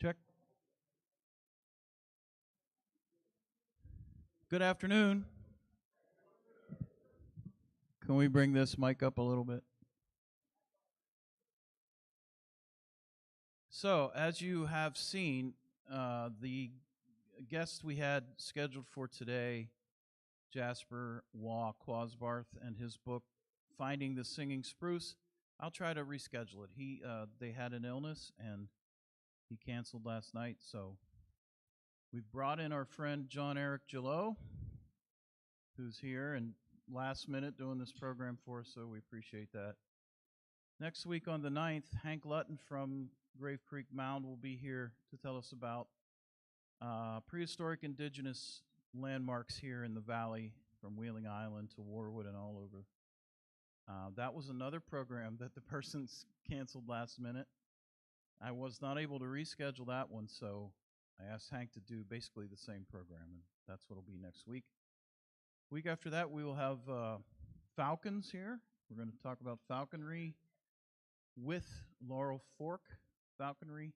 Check. Good afternoon. Can we bring this mic up a little bit? So, as you have seen, the guest we had scheduled for today, Jasper Waugh Quasbarth, and his book, Finding the Singing Spruce, I'll try to reschedule it. They had an illness and he canceled last night, so we've brought in our friend John Eric Gillot, who's here and last minute doing this program for us, so we appreciate that. Next week on the 9th, Hank Lutton from Grave Creek Mound will be here to tell us about prehistoric indigenous landmarks here in the valley from Wheeling Island to Warwood and all over. That was another program that the person's canceled last minute. I was not able to reschedule that one, so I asked Hank to do basically the same program, and that's what will be next week. Week after that, we will have falcons here. We're going to talk about falconry with Laurel Fork Falconry,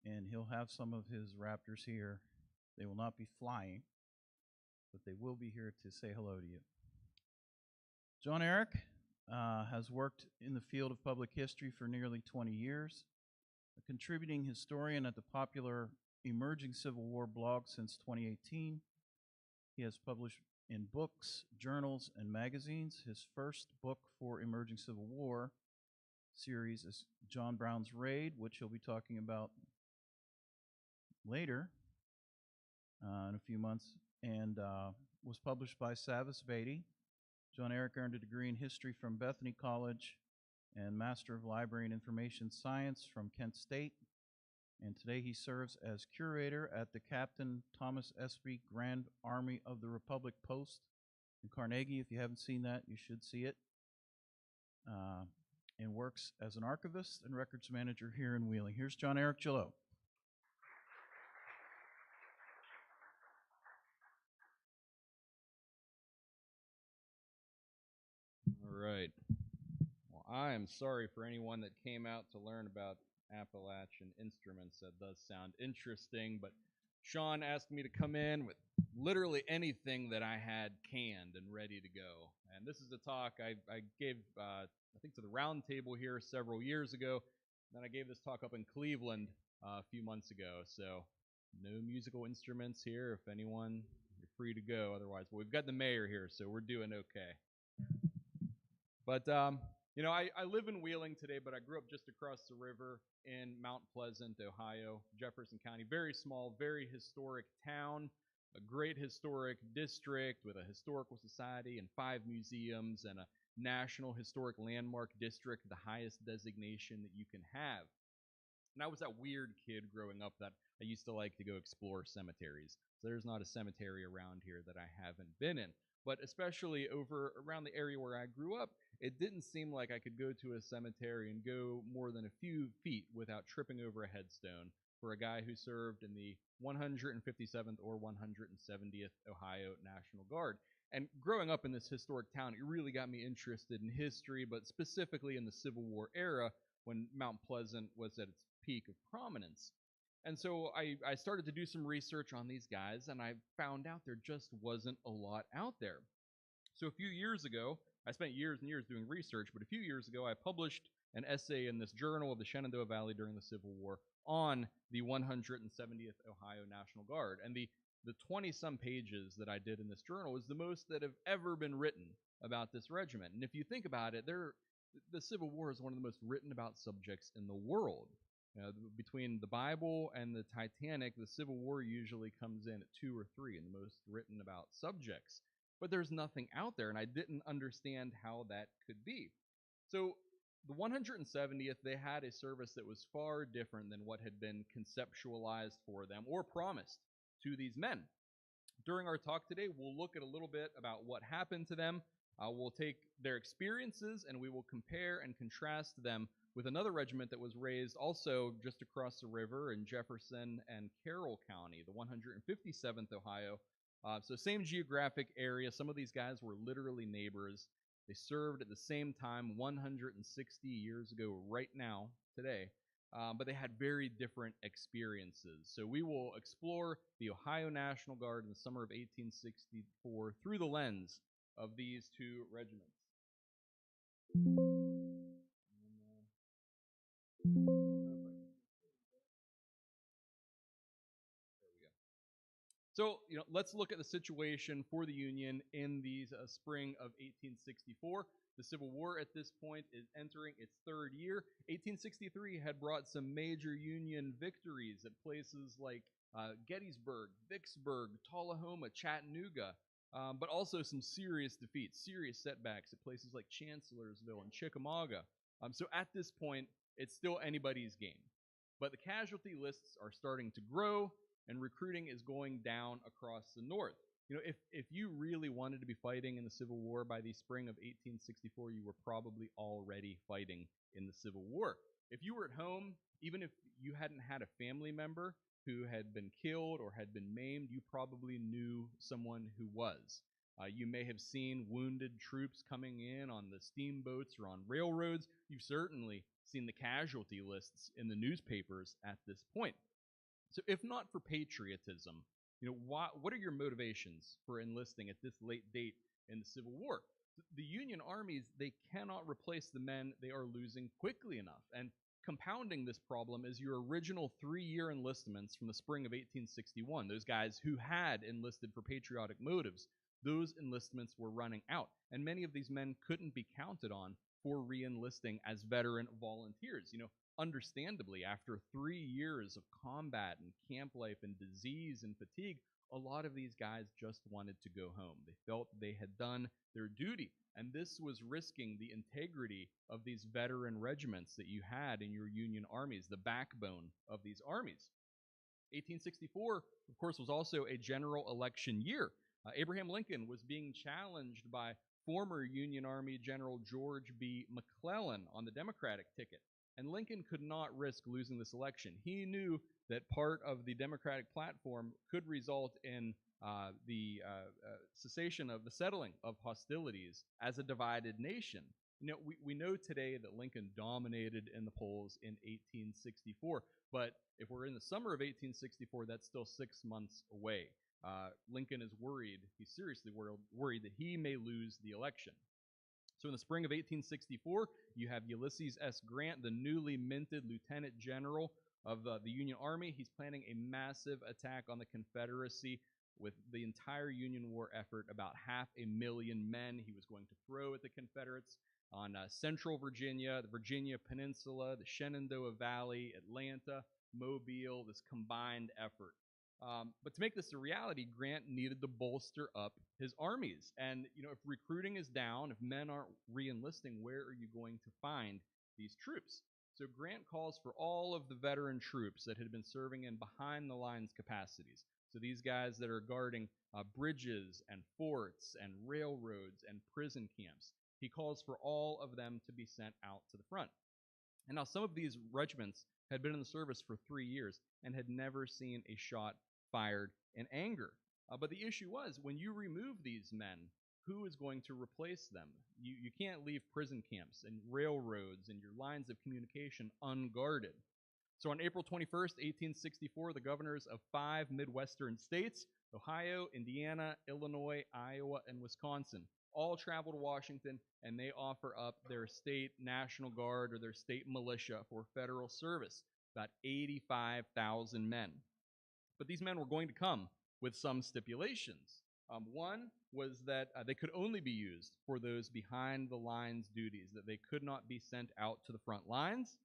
and he'll have some of his raptors here. They will not be flying, but they will be here to say hello to you. John Eric has worked in the field of public history for nearly 20 years, a contributing historian at the popular Emerging Civil War blog since 2018. He has published in books, journals, and magazines. His first book for Emerging Civil War series is John Brown's Raid, which he'll be talking about later in a few months, and was published by Savas Beatty. John Eric earned a degree in history from Bethany College and Master of Library and Information Science from Kent State. And today he serves as curator at the Captain Thomas Espy Grand Army of the Republic Post in Carnegie. If you haven't seen that, you should see it. And works as an archivist and records manager here in Wheeling. Here's John Eric Gillot. All right. Well, I am sorry for anyone that came out to learn about Appalachian instruments. That does sound interesting, but Sean asked me to come in with literally anything that I had canned and ready to go. And this is a talk I gave, I think, to the round table here several years ago. Then I gave this talk up in Cleveland a few months ago. So no musical instruments here. If anyone, you're free to go. Otherwise, well, we've got the mayor here, so we're doing okay. But, I live in Wheeling today, but I grew up just across the river in Mount Pleasant, Ohio, Jefferson County. Very small, very historic town, a great historic district with a historical society and 5 museums and a National Historic Landmark District, the highest designation that you can have. And I was that weird kid growing up that I used to like to go explore cemeteries. So there's not a cemetery around here that I haven't been in. But especially over around the area where I grew up, it didn't seem like I could go to a cemetery and go more than a few feet without tripping over a headstone for a guy who served in the 157th or 170th Ohio National Guard. And growing up in this historic town, it really got me interested in history, but specifically in the Civil War era when Mount Pleasant was at its peak of prominence. And so I started to do some research on these guys, and I found out there just wasn't a lot out there. So a few years ago, I spent years and years doing research, but a few years ago I published an essay in this journal of the Shenandoah Valley during the Civil War on the 170th Ohio National Guard. And the 20-some pages that I did in this journal is the most that have ever been written about this regiment. And if you think about it, the Civil War is one of the most written about subjects in the world. Between the Bible and the Titanic, the Civil War usually comes in at 2 or 3 in the most written about subjects. But there's nothing out there, and I didn't understand how that could be. So the 170th, they had a service that was far different than what had been conceptualized for them or promised to these men. During our talk today, we'll look at a little bit about what happened to them. We'll take their experiences and we will compare and contrast them with another regiment that was raised also just across the river in Jefferson and Carroll County, the 157th Ohio. So same geographic area. Some of these guys were literally neighbors. They served at the same time 160 years ago right now, today, but they had very different experiences. So we will explore the Ohio National Guard in the summer of 1864 through the lens of these two regiments. So, let's look at the situation for the Union in the spring of 1864. The Civil War at this point is entering its third year. 1863 had brought some major Union victories at places like Gettysburg, Vicksburg, Tullahoma, Chattanooga, but also some serious defeats, serious setbacks at places like Chancellorsville and Chickamauga. So at this point, it's still anybody's game. But the casualty lists are starting to grow, and recruiting is going down across the North. If you really wanted to be fighting in the Civil War by the spring of 1864, you were probably already fighting in the Civil War. If you were at home, even if you hadn't had a family member who had been killed or had been maimed, you probably knew someone who was. You may have seen wounded troops coming in on the steamboats or on railroads. You've certainly seen the casualty lists in the newspapers at this point. So if not for patriotism, what are your motivations for enlisting at this late date in the Civil War? The Union armies, they cannot replace the men they are losing quickly enough. And compounding this problem is your original 3-year enlistments from the spring of 1861. Those guys who had enlisted for patriotic motives, those enlistments were running out. And many of these men couldn't be counted on for re-enlisting as veteran volunteers. Understandably, after 3 years of combat and camp life and disease and fatigue, a lot of these guys just wanted to go home. They felt they had done their duty, and this was risking the integrity of these veteran regiments that you had in your Union armies, the backbone of these armies. 1864, of course, was also a general election year. Abraham Lincoln was being challenged by former Union Army General George B. McClellan on the Democratic ticket. And Lincoln could not risk losing this election. He knew that part of the Democratic platform could result in the cessation of the settling of hostilities as a divided nation. We know today that Lincoln dominated in the polls in 1864, but if we're in the summer of 1864, that's still 6 months away. Lincoln is worried, he's seriously worried that he may lose the election. So in the spring of 1864, you have Ulysses S. Grant, the newly minted lieutenant general of the Union Army. He's planning a massive attack on the Confederacy with the entire Union war effort, about 500,000 men he was going to throw at the Confederates on central Virginia, the Virginia Peninsula, the Shenandoah Valley, Atlanta, Mobile, this combined effort. But to make this a reality, Grant needed to bolster up his armies. And, if recruiting is down, if men aren't re-enlisting, where are you going to find these troops? So Grant calls for all of the veteran troops that had been serving in behind-the-lines capacities. So these guys that are guarding bridges and forts and railroads and prison camps. He calls for all of them to be sent out to the front. And now some of these regiments had been in the service for 3 years and had never seen a shot fired in anger. But the issue was, when you remove these men, who is going to replace them? You can't leave prison camps and railroads and your lines of communication unguarded. So on April 21st, 1864, the governors of 5 Midwestern states, Ohio, Indiana, Illinois, Iowa, and Wisconsin, all travel to Washington, and they offer up their state National Guard or their state militia for federal service, about 85,000 men. But these men were going to come with some stipulations. One was that they could only be used for those behind-the-lines duties, that they could not be sent out to the front lines.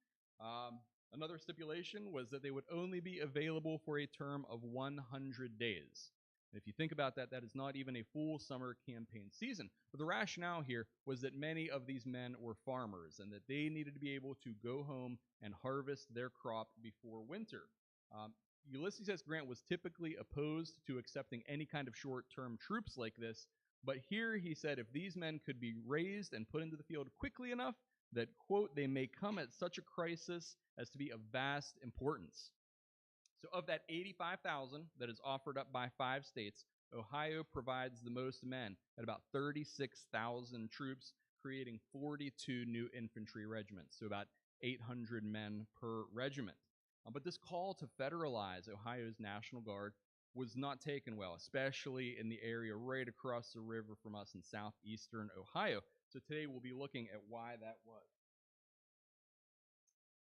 Another stipulation was that they would only be available for a term of 100 days. And if you think about that, that is not even a full summer campaign season. But the rationale here was that many of these men were farmers and that they needed to be able to go home and harvest their crop before winter. Ulysses S. Grant was typically opposed to accepting any kind of short-term troops like this, but here he said if these men could be raised and put into the field quickly enough that, quote, they may come at such a crisis as to be of vast importance. So of that 85,000 that is offered up by 5 states, Ohio provides the most men at about 36,000 troops, creating 42 new infantry regiments. So about 800 men per regiment. But this call to federalize Ohio's National Guard was not taken well, especially in the area right across the river from us in southeastern Ohio. So today we'll be looking at why that was.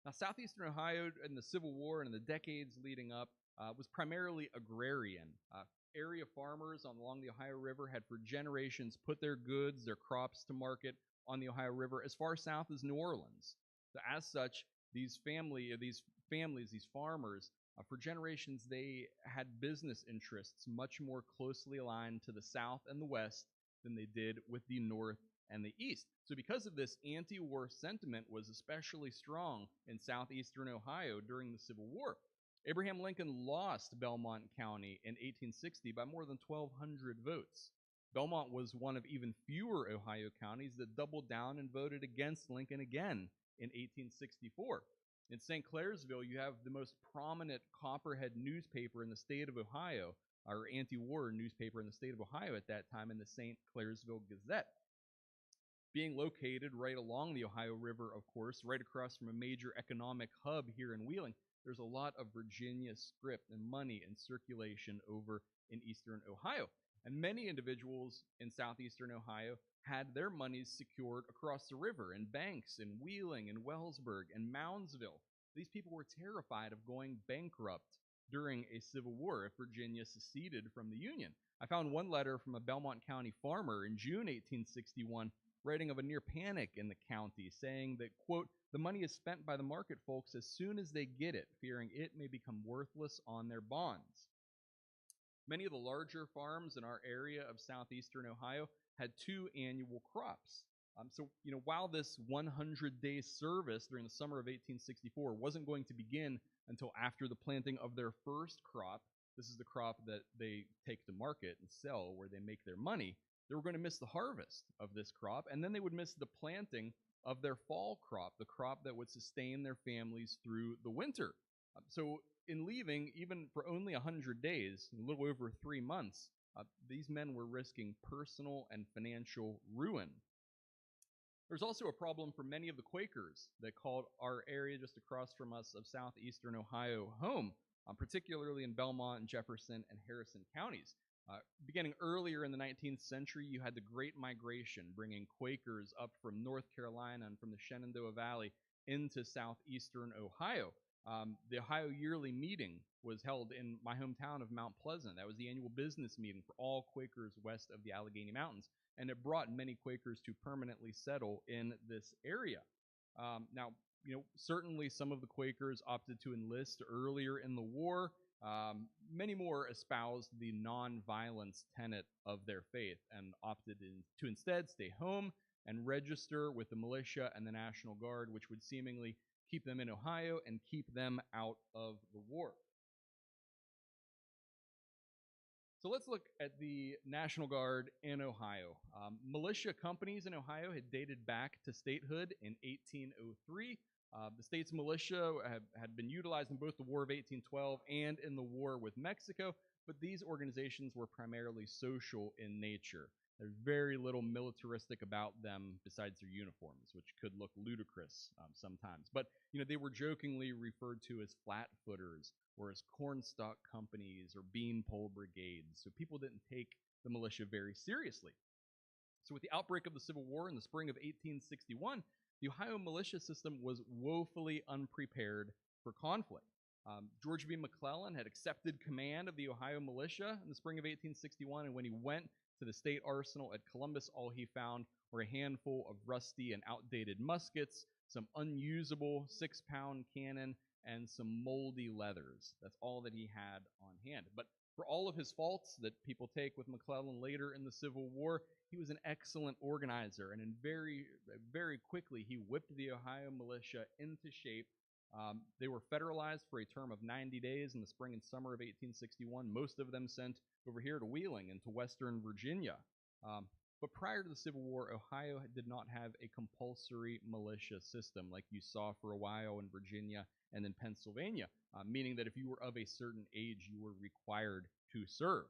Now, southeastern Ohio in the Civil War and in the decades leading up was primarily agrarian. Area farmers along the Ohio River had for generations put their goods, their crops to market on the Ohio River as far south as New Orleans. So as such, these farmers, for generations, they had business interests much more closely aligned to the South and the West than they did with the North and the East. So because of this, anti-war sentiment was especially strong in southeastern Ohio during the Civil War. Abraham Lincoln lost Belmont County in 1860 by more than 1,200 votes. Belmont was one of even fewer Ohio counties that doubled down and voted against Lincoln again in 1864. In St. Clairsville, you have the most prominent Copperhead newspaper in the state of Ohio, or anti-war newspaper in the state of Ohio at that time, in the St. Clairsville Gazette. Being located right along the Ohio River, of course, right across from a major economic hub here in Wheeling, there's a lot of Virginia scrip and money in circulation over in eastern Ohio. And many individuals in southeastern Ohio had their monies secured across the river in banks in Wheeling and Wellsburg and Moundsville. These people were terrified of going bankrupt during a civil war if Virginia seceded from the Union. I found one letter from a Belmont County farmer in June 1861 writing of a near panic in the county, saying that, quote, the money is spent by the market folks as soon as they get it, fearing it may become worthless on their bonds. Many of the larger farms in our area of southeastern Ohio had 2 annual crops. While this 100-day service during the summer of 1864 wasn't going to begin until after the planting of their first crop, this is the crop that they take to market and sell where they make their money, they were going to miss the harvest of this crop, and then they would miss the planting of their fall crop, the crop that would sustain their families through the winter. So in leaving, even for only 100 days, a little over 3 months, these men were risking personal and financial ruin. There's also a problem for many of the Quakers that called our area just across from us of southeastern Ohio home, particularly in Belmont, Jefferson, and Harrison counties. Beginning earlier in the 19th century, you had the Great Migration, bringing Quakers up from North Carolina and from the Shenandoah Valley into southeastern Ohio. The Ohio Yearly Meeting was held in my hometown of Mount Pleasant. That was the annual business meeting for all Quakers west of the Allegheny Mountains, and it brought many Quakers to permanently settle in this area. Certainly some of the Quakers opted to enlist earlier in the war. Many more espoused the nonviolence tenet of their faith and opted to instead stay home and register with the militia and the National Guard, which would seemingly keep them in Ohio and keep them out of the war. So let's look at the National Guard in Ohio. Militia companies in Ohio had dated back to statehood in 1803. The state's militia had been utilized in both the War of 1812 and in the war with Mexico, but these organizations were primarily social in nature. There's very little militaristic about them besides their uniforms, which could look ludicrous sometimes. But they were jokingly referred to as flat-footers or as cornstalk companies or beanpole brigades. So people didn't take the militia very seriously. So with the outbreak of the Civil War in the spring of 1861, the Ohio militia system was woefully unprepared for conflict. George B. McClellan had accepted command of the Ohio militia in the spring of 1861, and when he went to the state arsenal at Columbus, all he found were a handful of rusty and outdated muskets, some unusable 6-pound cannon, and some moldy leathers. That's all that he had on hand. But for all of his faults that people take with McClellan later in the Civil War, he was an excellent organizer, and very, very quickly he whipped the Ohio militia into shape. They were federalized for a term of 90 days in the spring and summer of 1861, most of them sent over here to Wheeling and to western Virginia. But prior to the Civil War, Ohio did not have a compulsory militia system like you saw for a while in Virginia and in Pennsylvania, meaning that if you were of a certain age, you were required to serve.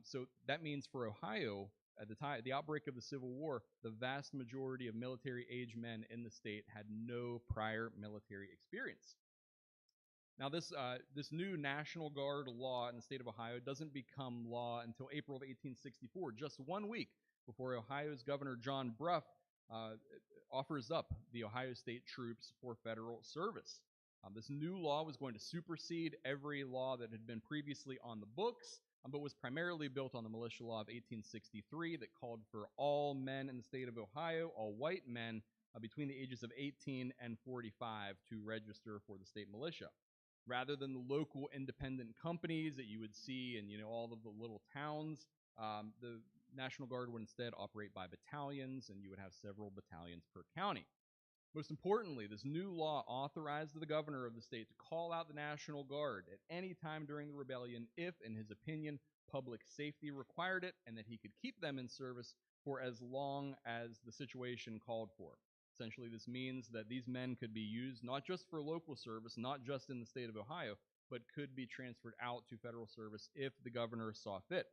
So that means for Ohio, at the outbreak of the Civil War, the vast majority of military-age men in the state had no prior military experience. Now, this new National Guard law in the state of Ohio doesn't become law until April of 1864, just 1 week before Ohio's Governor John Brough offers up the Ohio State troops for federal service. This new law was going to supersede every law that had been previously on the books, but was primarily built on the militia law of 1863 that called for all men in the state of Ohio, all white men between the ages of 18 and 45 to register for the state militia. Rather than the local independent companies that you would see in all of the little towns, the National Guard would instead operate by battalions, and you would have several battalions per county. Most importantly, this new law authorized the governor of the state to call out the National Guard at any time during the rebellion if, in his opinion, public safety required it, and that he could keep them in service for as long as the situation called for. Essentially, this means that these men could be used not just for local service, not just in the state of Ohio, but could be transferred out to federal service if the governor saw fit.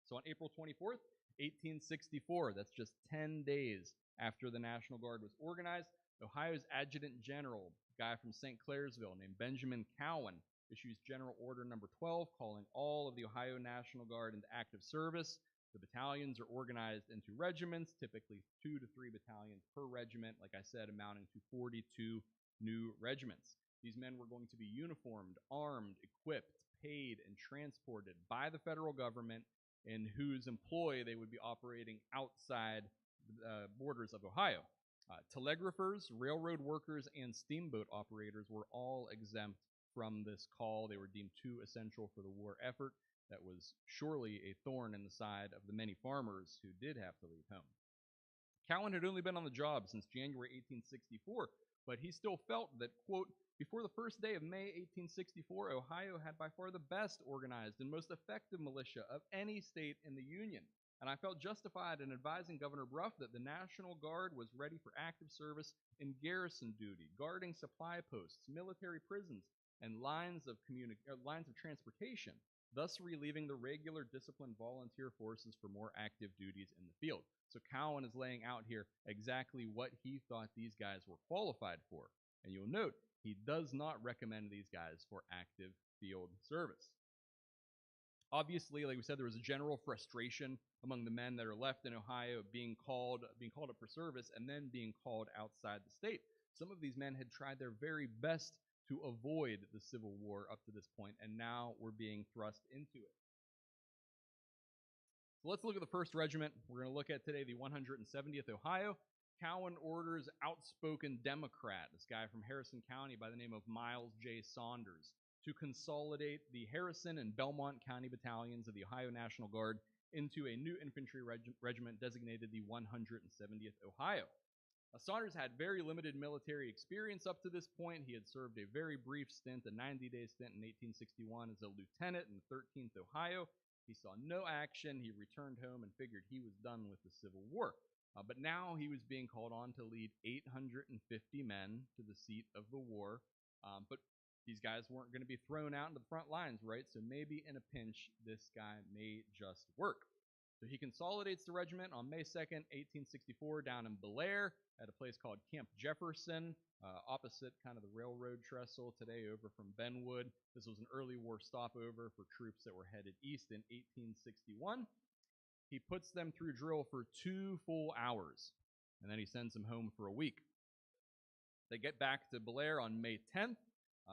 So on April 24th, 1864, that's just 10 days after the National Guard was organized, Ohio's Adjutant General, a guy from St. Clairsville named Benjamin Cowan, issues General Order Number 12, calling all of the Ohio National Guard into active service. The battalions are organized into regiments, typically 2 to 3 battalions per regiment, like I said, amounting to 42 new regiments. These men were going to be uniformed, armed, equipped, paid, and transported by the federal government, in whose employ they would be operating outside the borders of Ohio. Telegraphers, railroad workers, and steamboat operators were all exempt from this call. They were deemed too essential for the war effort. That was surely a thorn in the side of the many farmers who did have to leave home. Cowan had only been on the job since January 1864, but he still felt that, quote, before the first day of May 1864, Ohio had by far the best organized and most effective militia of any state in the Union, and I felt justified in advising Governor Brough that the National Guard was ready for active service in garrison duty, guarding supply posts, military prisons, and lines of transportation, thus relieving the regular disciplined volunteer forces for more active duties in the field. So Cowan is laying out here exactly what he thought these guys were qualified for. And you'll note, he does not recommend these guys for active field service. Obviously, like we said, there was a general frustration among the men that are left in Ohio being called up for service and then being called outside the state. Some of these men had tried their very best to avoid the Civil War up to this point, and now were being thrust into it. So let's look at the 1st Regiment. We're going to look at today the 170th Ohio. Cowan orders outspoken Democrat, this guy from Harrison County by the name of Miles J. Saunders, to consolidate the Harrison and Belmont County battalions of the Ohio National Guard into a new infantry regiment designated the 170th Ohio. Saunders had very limited military experience up to this point. He had served a very brief stint, a 90-day stint in 1861 as a lieutenant in the 13th Ohio. He saw no action. He returned home and figured he was done with the Civil War. But now he was being called on to lead 850 men to the seat of the war. But these guys weren't going to be thrown out into the front lines, right? So maybe in a pinch, this guy may just work. So he consolidates the regiment on May 2nd, 1864, down in Belair at a place called Camp Jefferson, opposite kind of the railroad trestle today over from Benwood. This was an early war stopover for troops that were headed east in 1861. He puts them through drill for 2 full hours, and then he sends them home for a week. They get back to Belair on May 10th.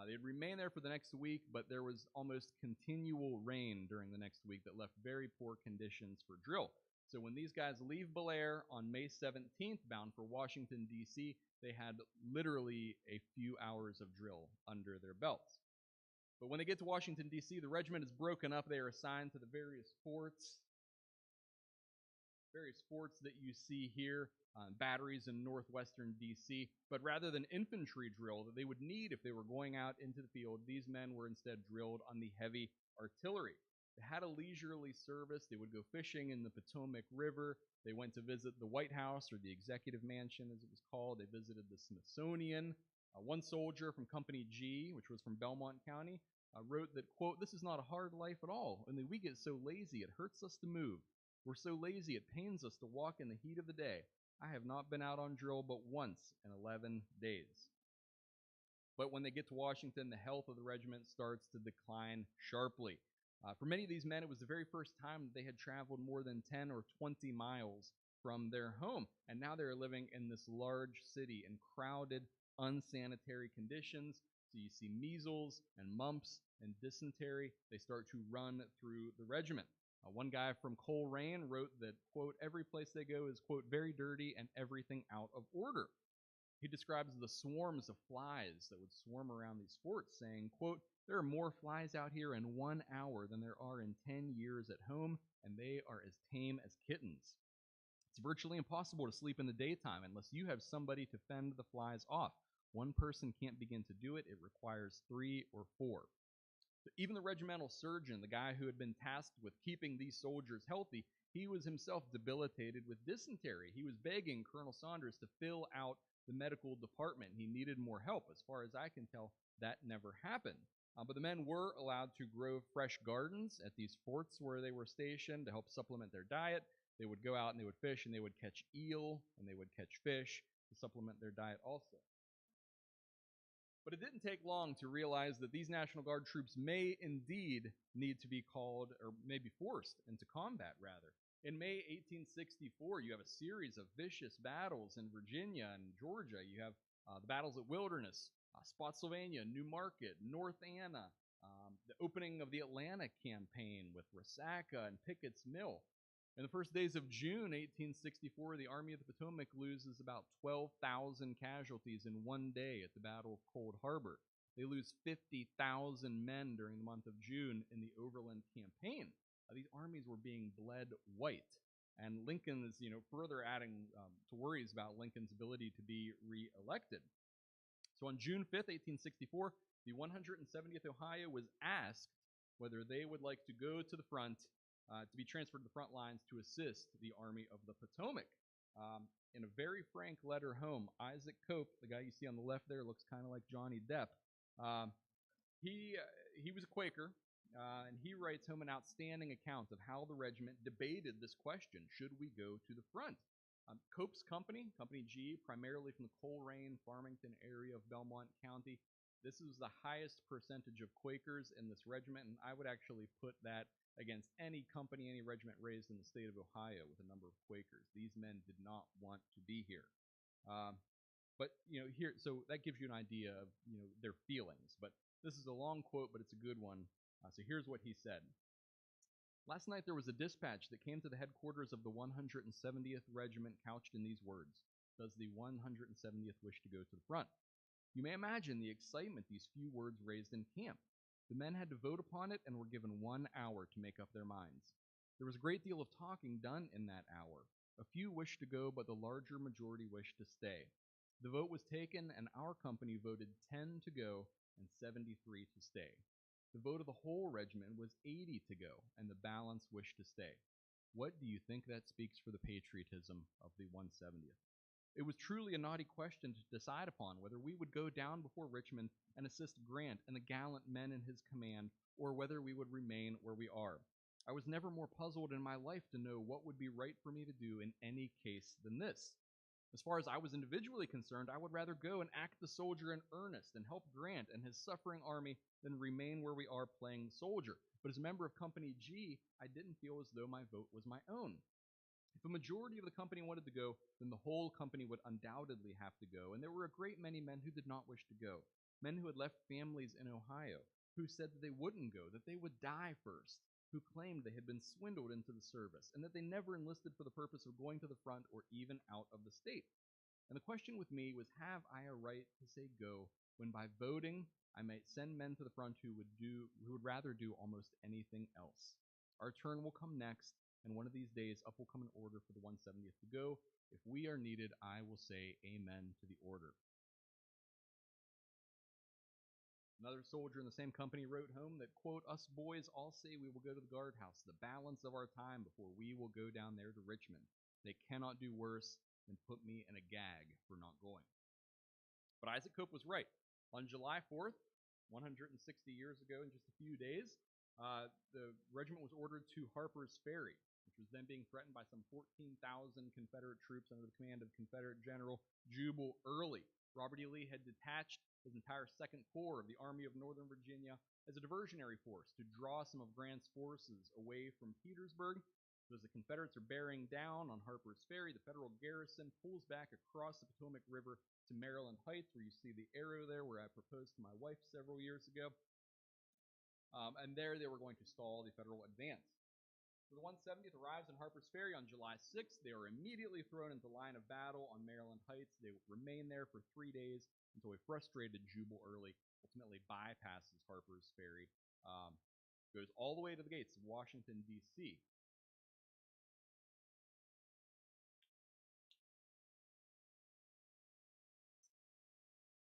They'd remain there for the next week, but there was almost continual rain during the next week that left very poor conditions for drill. So when these guys leave Belair on May 17th, bound for Washington, D.C., they had literally a few hours of drill under their belts. But when they get to Washington, D.C., the regiment is broken up. They are assigned to the various forts that you see here, batteries in northwestern D.C. But rather than infantry drill that they would need if they were going out into the field, these men were instead drilled on the heavy artillery. They had a leisurely service. They would go fishing in the Potomac River. They went to visit the White House, or the Executive Mansion as it was called. They visited the Smithsonian. One soldier from Company G, which was from Belmont County, wrote that, quote, "This is not a hard life at all, only we get so lazy it hurts us to move. We're so lazy it pains us to walk in the heat of the day. I have not been out on drill but once in 11 days. But when they get to Washington, the health of the regiment starts to decline sharply. For many of these men, it was the very first time that they had traveled more than 10 or 20 miles from their home. And now they're living in this large city in crowded, unsanitary conditions. So you see measles and mumps and dysentery. They start to run through the regiment. One guy from Coleraine wrote that, quote, every place they go is, quote, very dirty and everything out of order. He describes the swarms of flies that would swarm around these forts, saying, quote, there are more flies out here in 1 hour than there are in 10 years at home, and they are as tame as kittens. It's virtually impossible to sleep in the daytime unless you have somebody to fend the flies off. One person can't begin to do it. It requires 3 or 4. Even the regimental surgeon, the guy who had been tasked with keeping these soldiers healthy, he was himself debilitated with dysentery. He was begging Colonel Saunders to fill out the medical department. He needed more help. As far as I can tell, that never happened. But the men were allowed to grow fresh gardens at these forts where they were stationed to help supplement their diet. They would go out and they would fish, and they would catch eel, and they would catch fish to supplement their diet also. But it didn't take long to realize that these National Guard troops may indeed need to be called, or may be forced into combat, rather. In May 1864, you have a series of vicious battles in Virginia and Georgia. You have the battles at Wilderness, Spotsylvania, New Market, North Anna, the opening of the Atlanta campaign with Resaca and Pickett's Mill. In the first days of June 1864, the Army of the Potomac loses about 12,000 casualties in one day at the Battle of Cold Harbor. They lose 50,000 men during the month of June in the Overland Campaign. These armies were being bled white. And Lincoln is, further adding to worries about Lincoln's ability to be reelected. So on June 5th, 1864, the 170th Ohio was asked whether they would like to go to the front, to be transferred to the front lines to assist the Army of the Potomac. In a very frank letter home, Isaac Cope, the guy you see on the left there, looks kind of like Johnny Depp. He was a Quaker, and he writes home an outstanding account of how the regiment debated this question: should we go to the front? Cope's company, Company G, primarily from the Coleraine, Farmington area of Belmont County, this is the highest percentage of Quakers in this regiment, and I would actually put that against any company, any regiment raised in the state of Ohio with a number of Quakers. These men did not want to be here. But here, so that gives you an idea of their feelings. But this is a long quote, but it's a good one. So here's what he said. Last night there was a dispatch that came to the headquarters of the 170th Regiment couched in these words: does the 170th wish to go to the front? You may imagine the excitement these few words raised in camp. The men had to vote upon it and were given 1 hour to make up their minds. There was a great deal of talking done in that hour. A few wished to go, but the larger majority wished to stay. The vote was taken, and our company voted 10 to go and 73 to stay. The vote of the whole regiment was 80 to go, and the balance wished to stay. What do you think that speaks for the patriotism of the 170th? It was truly a knotty question to decide upon whether we would go down before Richmond and assist Grant and the gallant men in his command, or whether we would remain where we are. I was never more puzzled in my life to know what would be right for me to do in any case than this. As far as I was individually concerned, I would rather go and act the soldier in earnest and help Grant and his suffering army than remain where we are playing the soldier. But as a member of Company G, I didn't feel as though my vote was my own. If a majority of the company wanted to go, then the whole company would undoubtedly have to go, and there were a great many men who did not wish to go, men who had left families in Ohio, who said that they wouldn't go, that they would die first, who claimed they had been swindled into the service, and that they never enlisted for the purpose of going to the front or even out of the state. And the question with me was, have I a right to say go, when by voting I might send men to the front who would rather do almost anything else? Our turn will come next, and one of these days up will come an order for the 170th to go. If we are needed, I will say amen to the order. Another soldier in the same company wrote home that, quote, us boys all say we will go to the guardhouse the balance of our time before we will go down there to Richmond. They cannot do worse than put me in a gag for not going. But Isaac Cope was right. On July 4th, 160 years ago, in just a few days, the regiment was ordered to Harper's Ferry, which which was then being threatened by some 14,000 Confederate troops under the command of Confederate General Jubal Early. Robert E. Lee had detached his entire Second Corps of the Army of Northern Virginia as a diversionary force to draw some of Grant's forces away from Petersburg. So as the Confederates are bearing down on Harper's Ferry, the federal garrison pulls back across the Potomac River to Maryland Heights, where you see the arrow there where I proposed to my wife several years ago. And there they were going to stall the federal advance. So the 170th arrives in Harper's Ferry on July 6th. They are immediately thrown into line of battle on Maryland Heights. They remain there for 3 days until a frustrated Jubal Early ultimately bypasses Harper's Ferry, goes all the way to the gates of Washington, D.C.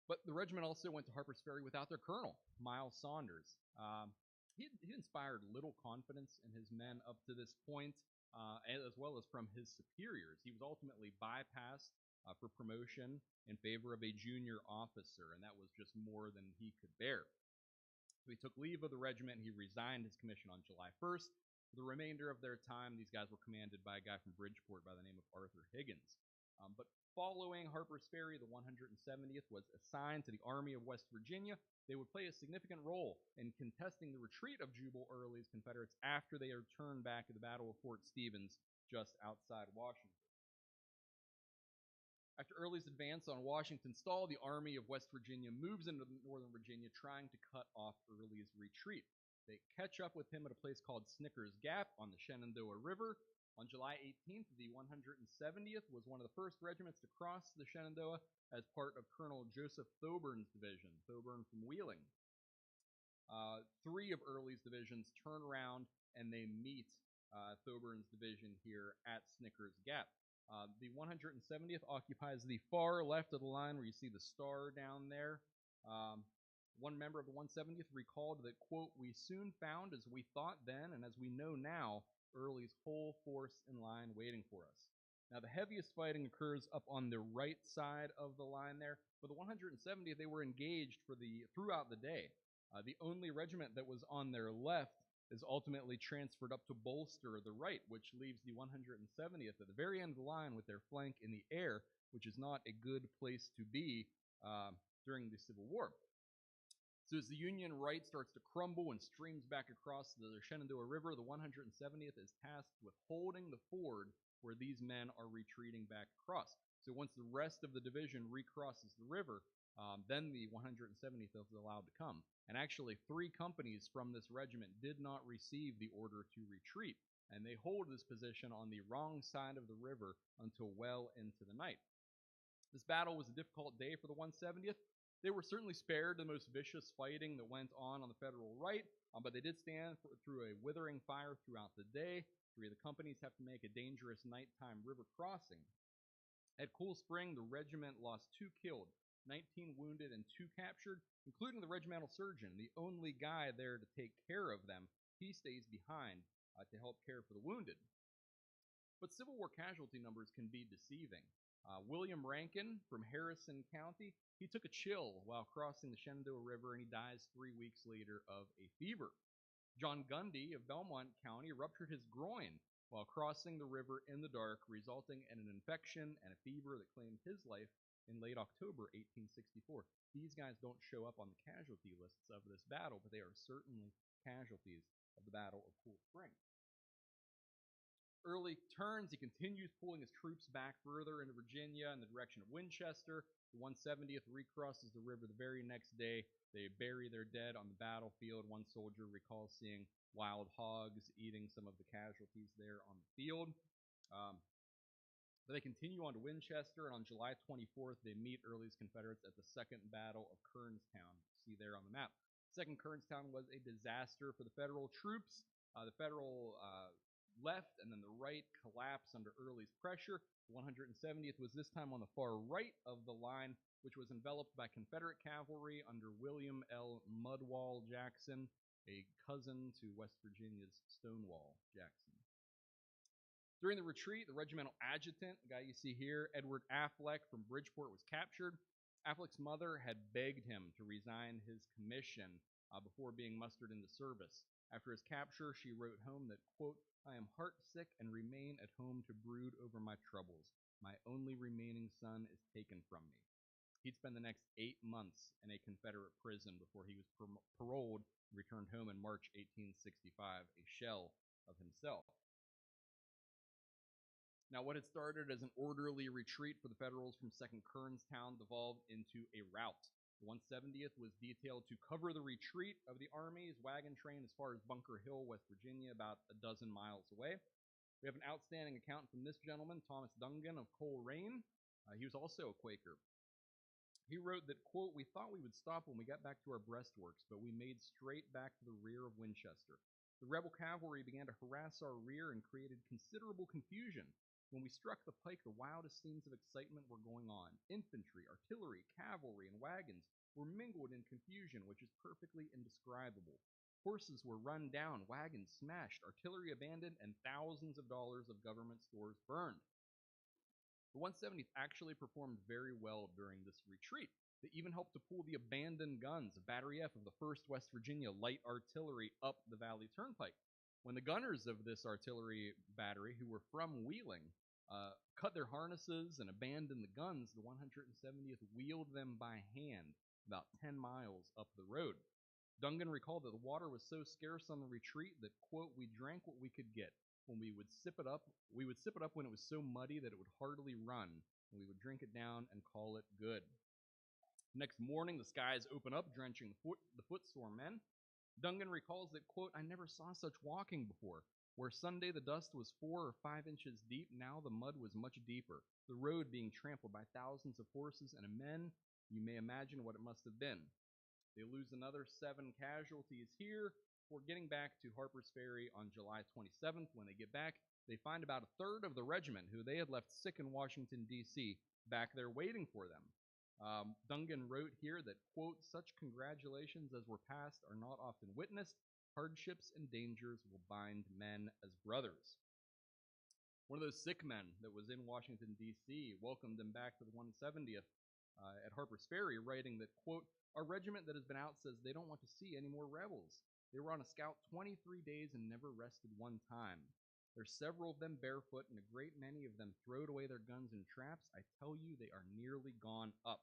But the regiment also went to Harper's Ferry without their colonel, Miles Saunders. He inspired little confidence in his men up to this point, as well as from his superiors. He was ultimately bypassed for promotion in favor of a junior officer, and that was just more than he could bear. So he took leave of the regiment. He resigned his commission on July 1st. For the remainder of their time, these guys were commanded by a guy from Bridgeport by the name of Arthur Higgins. But following Harper's Ferry, the 170th was assigned to the Army of West Virginia. They would play a significant role in contesting the retreat of Jubal Early's Confederates after they returned back to the Battle of Fort Stevens just outside Washington. After Early's advance on Washington stalled, the Army of West Virginia moves into northern Virginia, trying to cut off Early's retreat. They catch up with him at a place called Snicker's Gap on the Shenandoah River. On July 18th, the 170th was one of the first regiments to cross the Shenandoah as part of Colonel Joseph Thoburn's division, Thoburn from Wheeling. 3 of Early's divisions turn around and they meet Thoburn's division here at Snicker's Gap. The 170th occupies the far left of the line where you see the star down there. One member of the 170th recalled that, quote, "We soon found, as we thought then and as we know now, Early's whole force in line waiting for us." Now, the heaviest fighting occurs up on the right side of the line there. For the 170th, they were engaged throughout the day. The only regiment that was on their left is ultimately transferred up to bolster the right, which leaves the 170th at the very end of the line with their flank in the air, which is not a good place to be during the Civil War. So as the Union right starts to crumble and streams back across the Shenandoah River, the 170th is tasked with holding the ford where these men are retreating back across. So once the rest of the division recrosses the river, then the 170th is allowed to come. And actually, 3 companies from this regiment did not receive the order to retreat, and they hold this position on the wrong side of the river until well into the night. This battle was a difficult day for the 170th. They were certainly spared the most vicious fighting that went on the federal right, but they did stand through a withering fire throughout the day. 3 of the companies have to make a dangerous nighttime river crossing. At Cool Spring, the regiment lost 2 killed, 19 wounded, and 2 captured, including the regimental surgeon, the only guy there to take care of them. He stays behind to help care for the wounded. But Civil War casualty numbers can be deceiving. William Rankin from Harrison County, he took a chill while crossing the Shenandoah River, and he dies 3 weeks later of a fever. John Gundy of Belmont County ruptured his groin while crossing the river in the dark, resulting in an infection and a fever that claimed his life in late October 1864. These guys don't show up on the casualty lists of this battle, but they are certainly casualties of the Battle of Cool Spring. Early turns, he continues pulling his troops back further into Virginia in the direction of Winchester. The 170th recrosses the river the very next day. They bury their dead on the battlefield. One soldier recalls seeing wild hogs eating some of the casualties there on the field. But they continue on to Winchester, and on July 24th, they meet Early's Confederates at the Second Battle of Kernstown. You see there on the map. Second Kernstown was a disaster for the Federal troops. The Federal left and then the right collapsed under Early's pressure. The 170th was this time on the far right of the line, which was enveloped by Confederate cavalry under William L. Mudwall Jackson, a cousin to West Virginia's Stonewall Jackson. During the retreat, the regimental adjutant, the guy you see here, Edward Affleck from Bridgeport, was captured. Affleck's mother had begged him to resign his commission before being mustered into service. After his capture, she wrote home that, quote, I am heartsick and remain at home to brood over my troubles. My only remaining son is taken from me. He'd spend the next 8 months in a Confederate prison before he was paroled and returned home in March 1865, a shell of himself. Now, what had started as an orderly retreat for the Federals from 2nd Kernstown devolved into a rout. The 170th was detailed to cover the retreat of the Army's wagon train as far as Bunker Hill, West Virginia, about a dozen miles away. We have an outstanding account from this gentleman, Thomas Dungan of Coleraine. He was also a Quaker. He wrote that, quote, we thought we would stop when we got back to our breastworks, but we made straight back to the rear of Winchester. The rebel cavalry began to harass our rear and created considerable confusion. When we struck the pike, the wildest scenes of excitement were going on. Infantry, artillery, cavalry, and wagons were mingled in confusion, which is perfectly indescribable. Horses were run down, wagons smashed, artillery abandoned, and thousands of dollars of government stores burned. The 170th actually performed very well during this retreat. They even helped to pull the abandoned guns of Battery F of the 1st West Virginia Light Artillery up the Valley Turnpike. When the gunners of this artillery battery, who were from Wheeling, cut their harnesses and abandoned the guns, the 170th wheeled them by hand about 10 miles up the road. Dungan recalled that the water was so scarce on the retreat that, quote, we drank what we could get. When we would sip it up when it was so muddy that it would hardly run, and we would drink it down and call it good. Next morning, the skies open up, drenching the footsore men. Dungan recalls that, quote, I never saw such walking before. Where Sunday the dust was 4 or 5 inches deep, now the mud was much deeper, the road being trampled by thousands of horses and men. You may imagine what it must have been. They lose another 7 casualties here. Before getting back to Harper's Ferry on July 27th, when they get back, they find about a third of the regiment, who they had left sick in Washington, D.C., back there waiting for them. Dungan wrote here that, quote, such congratulations as were passed are not often witnessed. Hardships and dangers will bind men as brothers. One of those sick men that was in Washington, D.C., welcomed them back to the 170th at Harper's Ferry, writing that, quote, our regiment that has been out says they don't want to see any more rebels. They were on a scout 23 days and never rested one time. There's several of them barefoot, and a great many of them throwed away their guns and traps. I tell you, they are nearly gone up.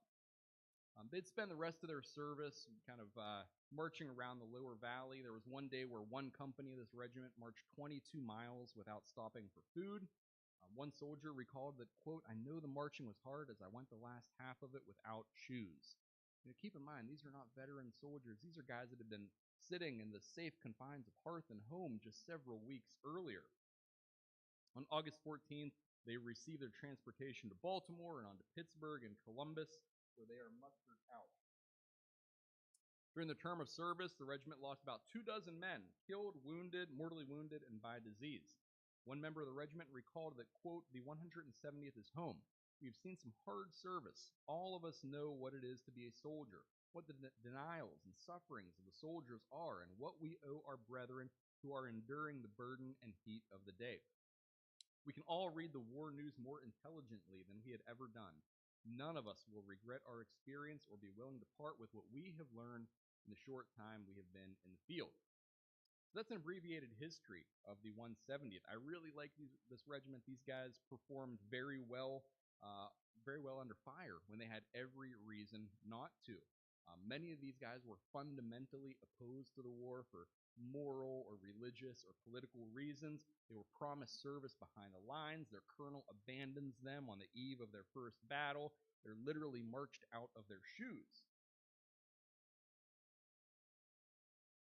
They'd spend the rest of their service kind of marching around the lower valley. There was one day where one company of this regiment marched 22 miles without stopping for food. One soldier recalled that, quote, I know the marching was hard as I went the last half of it without shoes. Keep in mind, these are not veteran soldiers. These are guys that have been sitting in the safe confines of hearth and home just several weeks earlier. On August 14th, they receive their transportation to Baltimore and on to Pittsburgh and Columbus, where they are mustered out. During the term of service, the regiment lost about 24 men, killed, wounded, mortally wounded, and by disease. One member of the regiment recalled that, quote, the 170th is home. We've seen some hard service. All of us know what it is to be a soldier, what the denials and sufferings of the soldiers are, and what we owe our brethren who are enduring the burden and heat of the day. We can all read the war news more intelligently than we had ever done. None of us will regret our experience or be willing to part with what we have learned in the short time we have been in the field. So that's an abbreviated history of the 170th. I really like this regiment. These guys performed very well under fire when they had every reason not to. Many of these guys were fundamentally opposed to the war for moral or religious or political reasons. They were promised service behind the lines. Their colonel abandons them on the eve of their first battle. They're literally marched out of their shoes.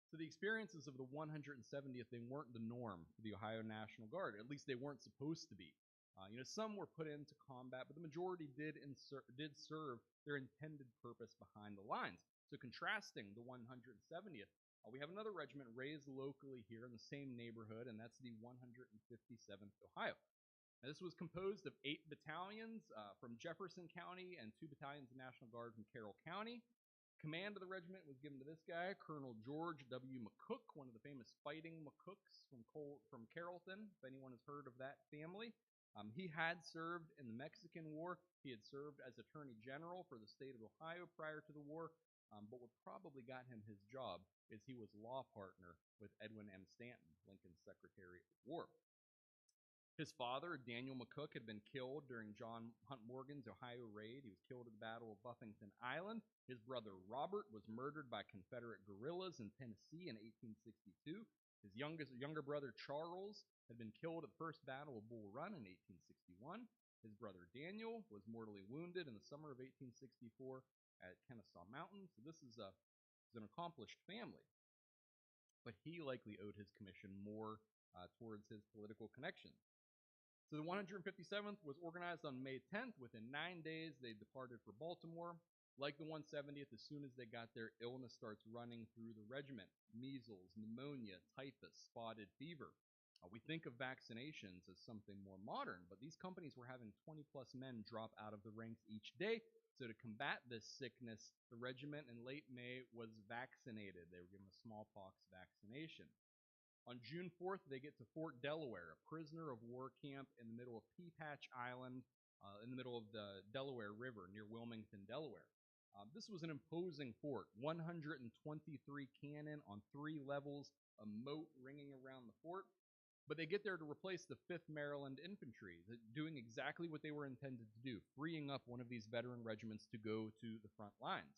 So the experiences of the 170th, they weren't the norm for the Ohio National Guard. At least they weren't supposed to be. Some were put into combat, but the majority did serve their intended purpose behind the lines. So contrasting the 170th, we have another regiment raised locally here in the same neighborhood, and that's the 157th Ohio. Now, this was composed of 8 battalions from Jefferson County and 2 battalions of National Guard from Carroll County. Command of the regiment was given to this guy, Colonel George W. McCook, one of the famous fighting McCooks from Carrollton, if anyone has heard of that family. He had served in the Mexican War. He had served as Attorney General for the state of Ohio prior to the war. but what probably got him his job is he was law partner with Edwin M. Stanton, Lincoln's Secretary of War. His father, Daniel McCook, had been killed during John Hunt Morgan's Ohio raid. He was killed at the Battle of Buffington Island. His brother Robert was murdered by Confederate guerrillas in Tennessee in 1862. His younger brother Charles had been killed at the First Battle of Bull Run in 1861. His brother Daniel was mortally wounded in the summer of 1864 at Kennesaw Mountain. So this is an accomplished family. But he likely owed his commission more towards his political connections. So the 157th was organized on May 10th. Within 9 days, they departed for Baltimore. Like the 170th, as soon as they got there, illness starts running through the regiment. Measles, pneumonia, typhus, spotted fever. We think of vaccinations as something more modern, but these companies were having 20-plus men drop out of the ranks each day. So to combat this sickness, the regiment in late May was vaccinated. They were given a smallpox vaccination. On June 4th, they get to Fort Delaware, a prisoner of war camp in the middle of Pea Patch Island, in the middle of the Delaware River near Wilmington, Delaware. This was an imposing fort, 123 cannon on 3 levels, a moat ringing around the fort. But they get there to replace the 5th Maryland Infantry, doing exactly what they were intended to do, freeing up one of these veteran regiments to go to the front lines.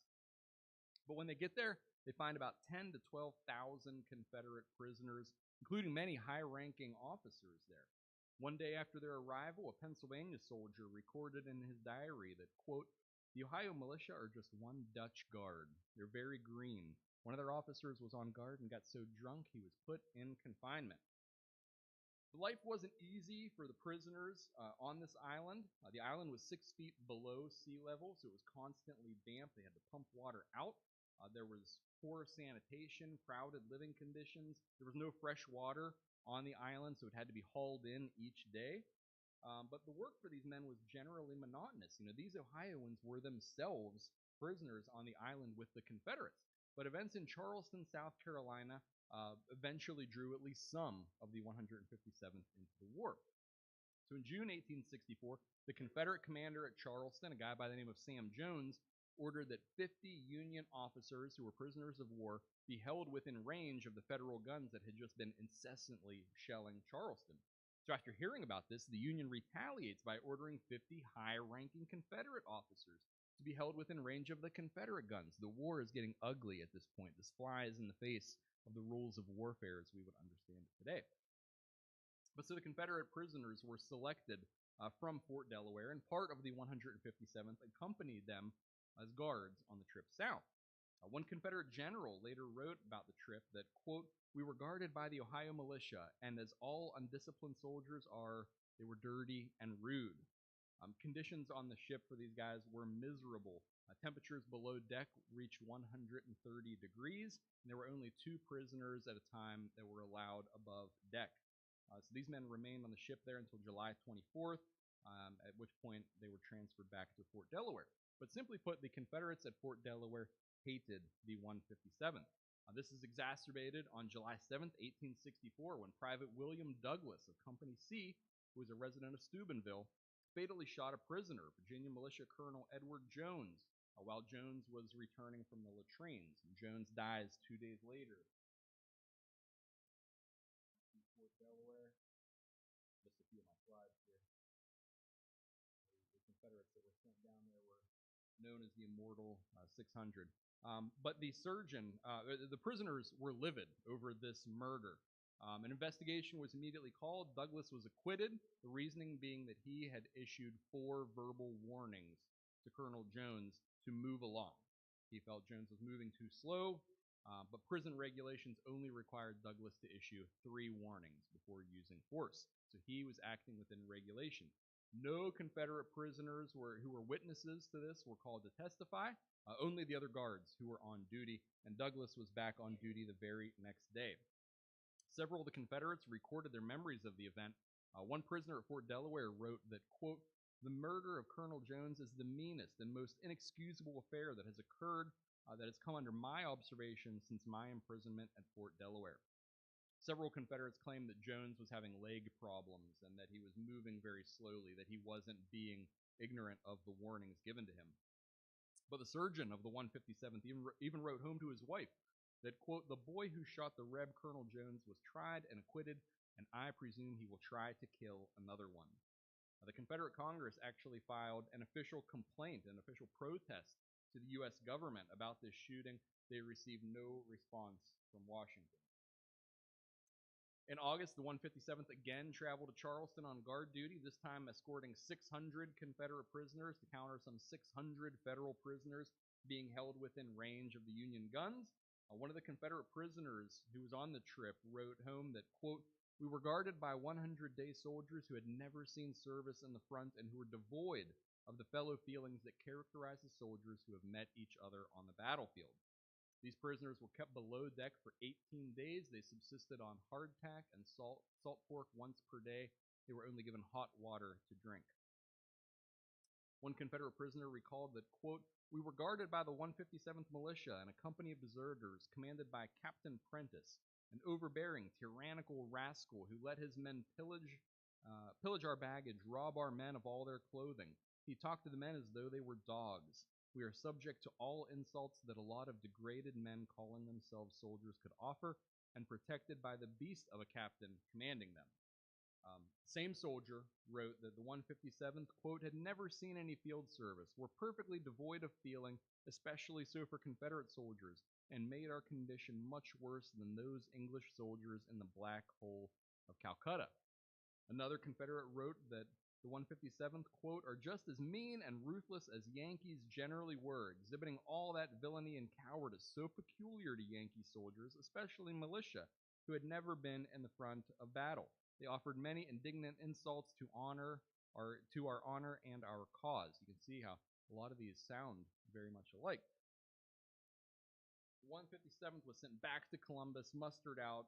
But when they get there, they find about 10 to 12,000 Confederate prisoners, including many high-ranking officers there. One day after their arrival, a Pennsylvania soldier recorded in his diary that, quote, "The Ohio militia are just one Dutch guard. They're very green. One of their officers was on guard and got so drunk he was put in confinement." The life wasn't easy for the prisoners on this island. The island was 6 feet below sea level, so it was constantly damp. They had to pump water out. There was poor sanitation, crowded living conditions. There was no fresh water on the island, so it had to be hauled in each day. But the work for these men was generally monotonous. These Ohioans were themselves prisoners on the island with the Confederates. But events in Charleston, South Carolina, eventually drew at least some of the 157th into the war. So in June 1864, the Confederate commander at Charleston, a guy by the name of Sam Jones, ordered that 50 Union officers who were prisoners of war be held within range of the Federal guns that had just been incessantly shelling Charleston. So after hearing about this, the Union retaliates by ordering 50 high-ranking Confederate officers to be held within range of the Confederate guns. The war is getting ugly at this point. This flies in the face of the rules of warfare as we would understand it today. But so the Confederate prisoners were selected from Fort Delaware, and part of the 157th accompanied them as guards on the trip south. One Confederate general later wrote about the trip that, quote, "We were guarded by the Ohio militia, and as all undisciplined soldiers are, they were dirty and rude." Conditions on the ship for these guys were miserable. Temperatures below deck reached 130 degrees, and there were only 2 prisoners at a time that were allowed above deck. So these men remained on the ship there until July 24th, at which point they were transferred back to Fort Delaware. But simply put, the Confederates at Fort Delaware hated the 157th. This is exacerbated on July 7th, 1864, when Private William Douglas of Company C, who was a resident of Steubenville, fatally shot a prisoner, Virginia Militia Colonel Edward Jones, while Jones was returning from the latrines. Jones dies 2 days later. Fort Delaware. Just a few of my slides here. The Confederates that were sent down there were known as the Immortal 600. But the surgeon, the prisoners were livid over this murder. An investigation was immediately called. Douglas was acquitted, the reasoning being that he had issued 4 verbal warnings to Colonel Jones to move along. He felt Jones was moving too slow, but prison regulations only required Douglas to issue 3 warnings before using force. So he was acting within regulations. No Confederate prisoners who were witnesses to this were called to testify, only the other guards who were on duty, and Douglas was back on duty the very next day. Several of the Confederates recorded their memories of the event. One prisoner at Fort Delaware wrote that, quote, "The murder of Colonel Jones is the meanest and most inexcusable affair that has occurred, that has come under my observation since my imprisonment at Fort Delaware." Several Confederates claimed that Jones was having leg problems and that he was moving very slowly, that he wasn't being ignorant of the warnings given to him. But the surgeon of the 157th even wrote home to his wife that, quote, "The boy who shot the Reb Colonel Jones was tried and acquitted, and I presume he will try to kill another one." The Confederate Congress actually filed an official complaint, an official protest to the U.S. government about this shooting. They received no response from Washington. In August, the 157th again traveled to Charleston on guard duty, this time escorting 600 Confederate prisoners to counter some 600 Federal prisoners being held within range of the Union guns. One of the Confederate prisoners who was on the trip wrote home that, quote, "We were guarded by 100-day soldiers who had never seen service in the front and who were devoid of the fellow feelings that characterize the soldiers who have met each other on the battlefield. These prisoners were kept below deck for 18 days. They subsisted on hardtack and salt pork once per day. They were only given hot water to drink." One Confederate prisoner recalled that, quote, "We were guarded by the 157th Militia and a company of deserters commanded by Captain Prentice, an overbearing, tyrannical rascal who let his men pillage our baggage, rob our men of all their clothing. He talked to the men as though they were dogs. We are subject to all insults that a lot of degraded men calling themselves soldiers could offer, and protected by the beast of a captain commanding them." Same soldier wrote that the 157th, quote, "had never seen any field service, were perfectly devoid of feeling, especially so for Confederate soldiers, and made our condition much worse than those English soldiers in the Black Hole of Calcutta." Another Confederate wrote that the 157th, quote, "are just as mean and ruthless as Yankees generally were, exhibiting all that villainy and cowardice so peculiar to Yankee soldiers, especially militia, who had never been in the front of battle. They offered many indignant insults to our honor and our cause." You can see how a lot of these sound very much alike. The 157th was sent back to Columbus, mustered out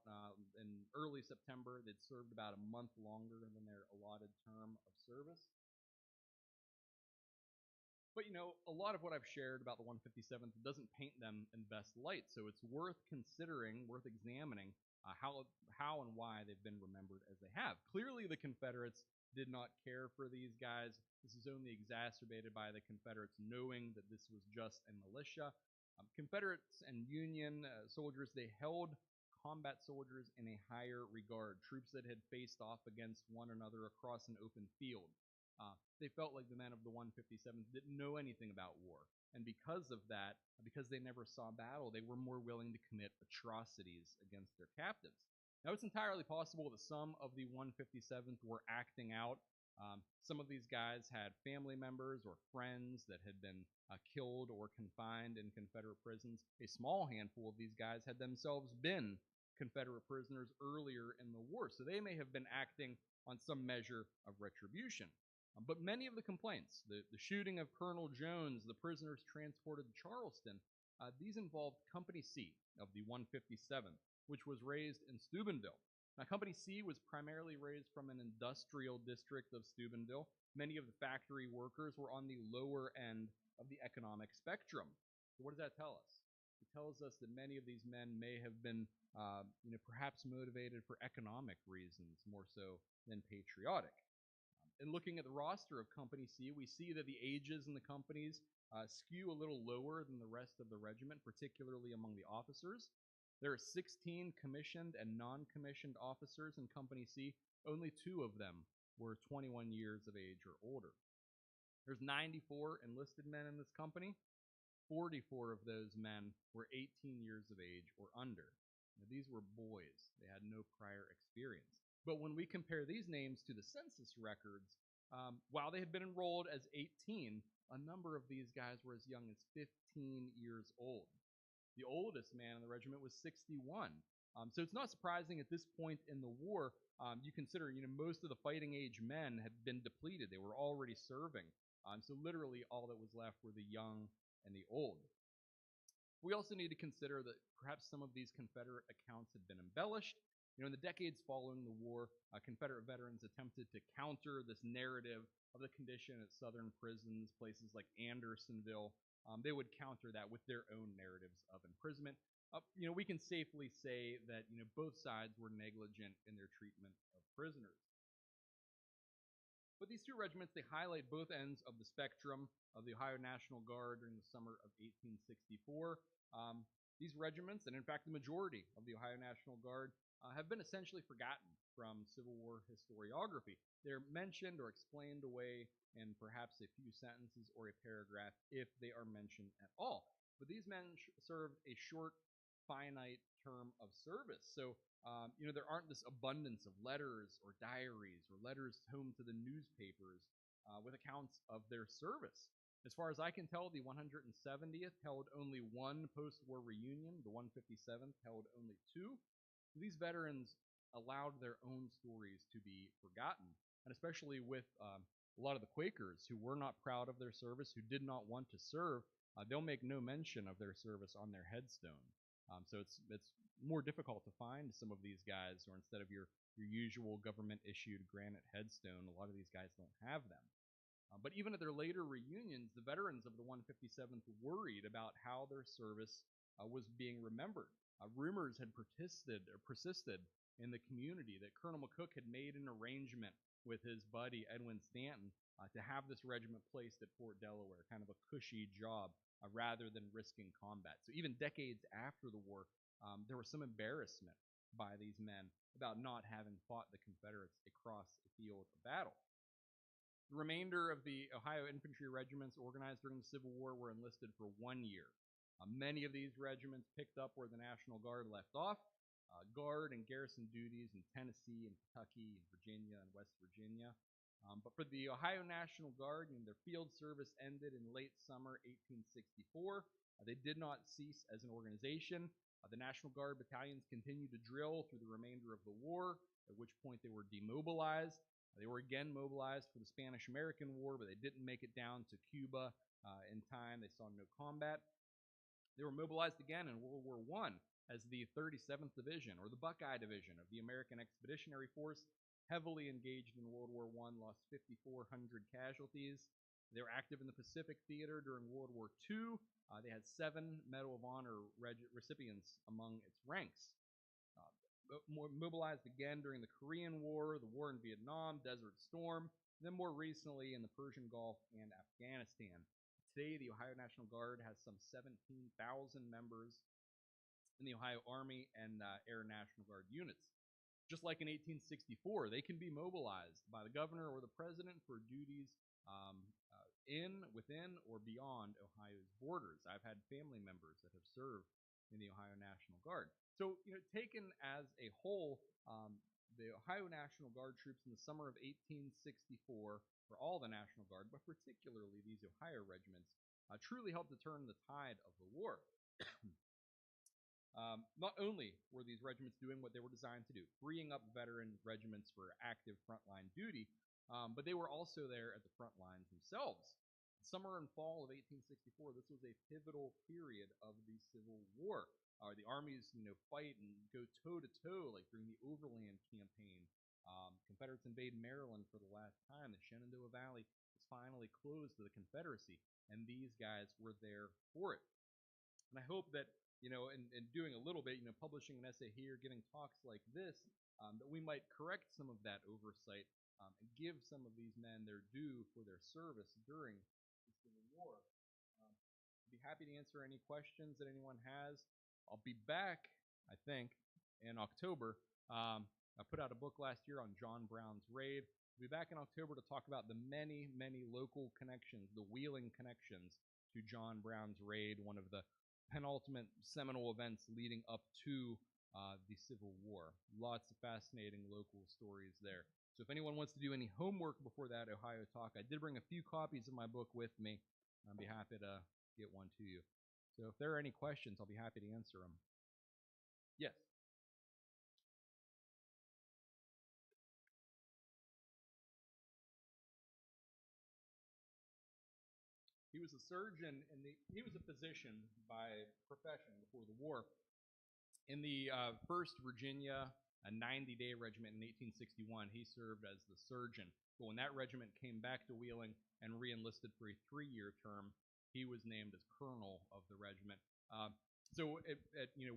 in early September. They'd served about a month longer than their allotted term of service. But, a lot of what I've shared about the 157th doesn't paint them in best light, so it's worth considering, worth examining how and why they've been remembered as they have. Clearly, the Confederates did not care for these guys. This is only exacerbated by the Confederates knowing that this was just a militia. Confederates and Union soldiers, they held combat soldiers in a higher regard, troops that had faced off against one another across an open field. They felt like the men of the 157th didn't know anything about war. And because of that, because they never saw battle, they were more willing to commit atrocities against their captives. Now, it's entirely possible that some of the 157th were acting out. Some of these guys had family members or friends that had been killed or confined in Confederate prisons. A small handful of these guys had themselves been Confederate prisoners earlier in the war, so they may have been acting on some measure of retribution. But many of the complaints, the shooting of Colonel Jones, the prisoners transported to Charleston, these involved Company C of the 157th, which was raised in Steubenville. Now, Company C was primarily raised from an industrial district of Steubenville. Many of the factory workers were on the lower end of the economic spectrum. So what does that tell us? It tells us that many of these men may have been, perhaps motivated for economic reasons more so than patriotic. In looking at the roster of Company C, we see that the ages in the companies skew a little lower than the rest of the regiment, particularly among the officers. There are 16 commissioned and non-commissioned officers in Company C. Only 2 of them were 21 years of age or older. There's 94 enlisted men in this company. 44 of those men were 18 years of age or under. Now, these were boys. They had no prior experience. But when we compare these names to the census records, while they had been enrolled as 18, a number of these guys were as young as 15 years old. The oldest man in the regiment was 61. So it's not surprising at this point in the war, you consider, most of the fighting age men had been depleted. They were already serving. So literally all that was left were the young and the old. We also need to consider that perhaps some of these Confederate accounts had been embellished. In the decades following the war, Confederate veterans attempted to counter this narrative of the condition at Southern prisons, places like Andersonville. They would counter that with their own narratives of imprisonment. We can safely say that both sides were negligent in their treatment of prisoners. But these two regiments, they highlight both ends of the spectrum of the Ohio National Guard during the summer of 1864. These regiments, and in fact the majority of the Ohio National Guard, have been essentially forgotten from Civil War historiography. They're mentioned or explained away in perhaps a few sentences or a paragraph if they are mentioned at all. But these men served a short, finite term of service. So, there aren't this abundance of letters or diaries or letters home to the newspapers with accounts of their service. As far as I can tell, the 170th held only one post-war reunion. The 157th held only two. These veterans allowed their own stories to be forgotten, and especially with a lot of the Quakers who were not proud of their service, who did not want to serve, they'll make no mention of their service on their headstone. So it's more difficult to find some of these guys, or instead of your usual government-issued granite headstone, a lot of these guys don't have them. But even at their later reunions, the veterans of the 157th worried about how their service was being remembered. Rumors had persisted in the community that Colonel McCook had made an arrangement with his buddy Edwin Stanton to have this regiment placed at Fort Delaware, kind of a cushy job, rather than risking combat. So even decades after the war, there was some embarrassment by these men about not having fought the Confederates across the field of battle. The remainder of the Ohio infantry regiments organized during the Civil War were enlisted for 1 year. Many of these regiments picked up where the National Guard left off, guard and garrison duties in Tennessee and Kentucky and Virginia and West Virginia. But for the Ohio National Guard, their field service ended in late summer 1864. They did not cease as an organization. The National Guard battalions continued to drill through the remainder of the war, at which point they were demobilized. They were again mobilized for the Spanish-American War, but they didn't make it down to Cuba in time. They saw no combat. They were mobilized again in World War I as the 37th Division, or the Buckeye Division of the American Expeditionary Force, heavily engaged in World War I, lost 5,400 casualties. They were active in the Pacific Theater during World War II. They had 7 Medal of Honor recipients among its ranks. Mobilized again during the Korean War, the war in Vietnam, Desert Storm, and then more recently in the Persian Gulf and Afghanistan. Today, the Ohio National Guard has some 17,000 members in the Ohio Army and Air National Guard units. Just like in 1864, they can be mobilized by the governor or the president for duties within, or beyond Ohio's borders. I've had family members that have served in the Ohio National Guard. So, taken as a whole, the Ohio National Guard troops in the summer of 1864, for all the National Guard, but particularly these Ohio regiments, truly helped to turn the tide of the war. Not only were these regiments doing what they were designed to do, freeing up veteran regiments for active frontline duty, but they were also there at the front lines themselves. Summer and fall of 1864, this was a pivotal period of the Civil War. The armies, fight and go toe-to-toe, like during the Overland Campaign. Confederates invade Maryland for the last time. The Shenandoah Valley was finally closed to the Confederacy, and these guys were there for it. And I hope that, in doing a little bit, publishing an essay here, giving talks like this, that we might correct some of that oversight and give some of these men their due for their service during the Civil War. I'd be happy to answer any questions that anyone has. I'll be back, I think, in October. I put out a book last year on John Brown's raid. I'll be back in October to talk about the many, many local connections, the Wheeling connections to John Brown's raid, one of the penultimate seminal events leading up to the Civil War. Lots of fascinating local stories there. So if anyone wants to do any homework before that Ohio talk, I did bring a few copies of my book with me. I'd be happy to get one to you. So if there are any questions, I'll be happy to answer them. Yes? He was a surgeon, and he was a physician by profession before the war. In the 1st Virginia, a 90-day regiment in 1861, he served as the surgeon. But when that regiment came back to Wheeling and re-enlisted for a 3-year term, he was named as colonel of the regiment. So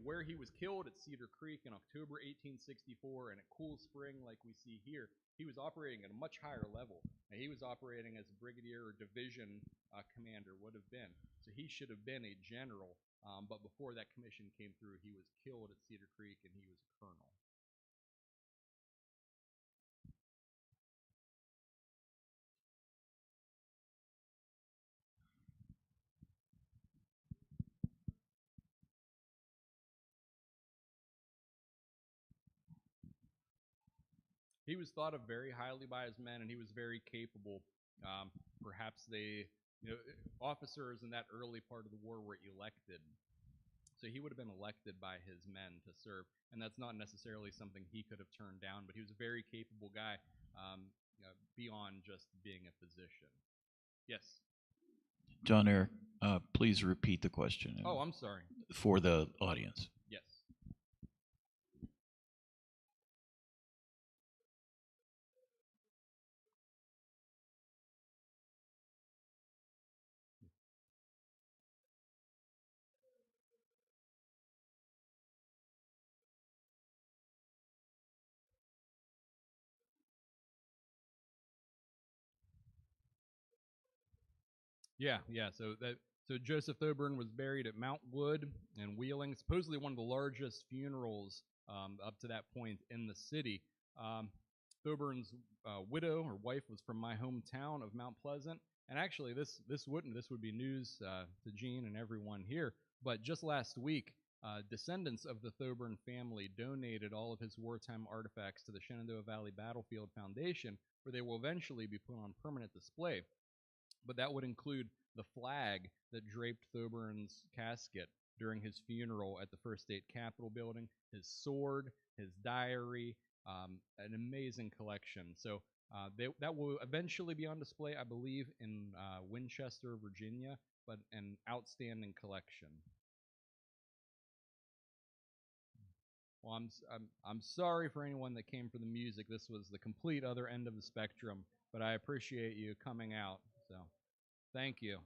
where he was killed at Cedar Creek in October 1864, and at Cool Spring, like we see here, he was operating at a much higher level. And he was operating as a brigadier or division commander would have been. So he should have been a general. But before that commission came through, he was killed at Cedar Creek, and he was a colonel. He was thought of very highly by his men, and he was very capable. Perhaps officers in that early part of the war were elected. So he would have been elected by his men to serve, and that's not necessarily something he could have turned down, but he was a very capable guy beyond just being a physician. Yes? John Eric, please repeat the question. Oh, I'm sorry. For the audience. Yes. Yeah. So Joseph Thoburn was buried at Mount Wood in Wheeling, supposedly one of the largest funerals up to that point in the city. Thoburn's widow or wife was from my hometown of Mount Pleasant, and actually this would be news to Gene and everyone here. But just last week, descendants of the Thoburn family donated all of his wartime artifacts to the Shenandoah Valley Battlefield Foundation, where they will eventually be put on permanent display. But that would include the flag that draped Thoburn's casket during his funeral at the First State Capitol building, his sword, his diary, an amazing collection. So that will eventually be on display, I believe, in Winchester, Virginia, but an outstanding collection. Well, I'm sorry for anyone that came for the music. This was the complete other end of the spectrum, but I appreciate you coming out. So, thank you.